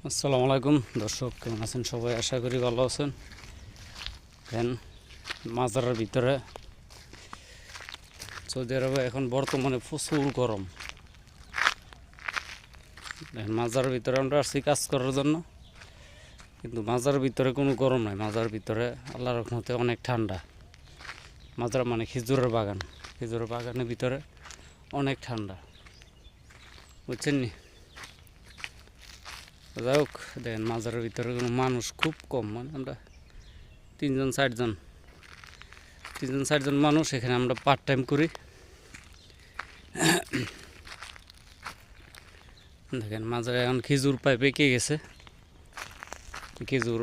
আসসালামু আলাইকুম দর্শক, কেমন আছেন সবাই? আশা করি ভালো আছেন। দেখেন, মাজারের ভিতরে সৌদি আরবে এখন বর্তমানে প্রচুর গরম। দেখেন, মাজারের ভিতরে আমরা আসছি কাজ করার জন্য, কিন্তু মাজারের ভিতরে কোনো গরম নাই। মাজারের ভিতরে আল্লাহর রহমতে অনেক ঠান্ডা। মাজার মানে খেজুরের বাগান, খেজুরের বাগানের ভিতরে অনেক ঠান্ডা, বুঝছেন নি? যাই হোক, দেখেন মাজারের ভিতরে কোনো মানুষ খুব কম, মানে আমরা তিনজন চারজন মানুষ এখানে আমরা পার্ট টাইম করি। দেখেন, মাজারে এখন খেজুর প্রায় পেকে গেছে। খেজুর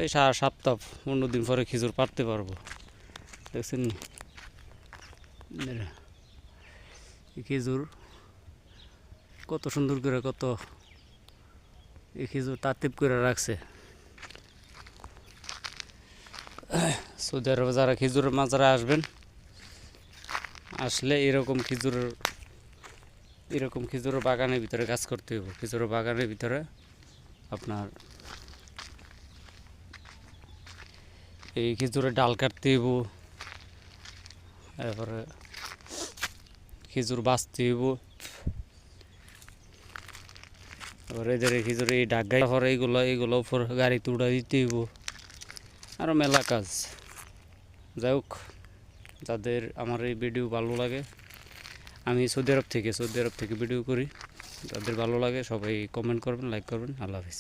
এই 7-8 দিন পরে খেজুর পাড়তে পারবো। দেখছেন নি? খেজুর কত সুন্দর করে, কত এই খেজুর তাতিপ করে রাখছে। সৌদি আরবে যারা খেজুরের মাজারে আসবেন, আসলে এরকম খেজুরের বাগানের ভিতরে কাজ করতে হবে। খেজুরের বাগানের ভিতরে আপনার এই খেজুরের ডাল কাটতে হইব, তারপরে খেজুর বাঁচতে হইব, তারপরে এদের খেজুর এই ডাগাই পরে এইগুলো উপর গাড়িতে উড়া দিতে হইব, আরও মেলা কাজ। যাই হোক, যাদের আমার এই ভিডিও ভালো লাগে, আমি সৌদি আরব থেকে ভিডিও করি, যাদের ভালো লাগে সবাই কমেন্ট করবেন, লাইক করবেন। আল্লাহ হাফিজ।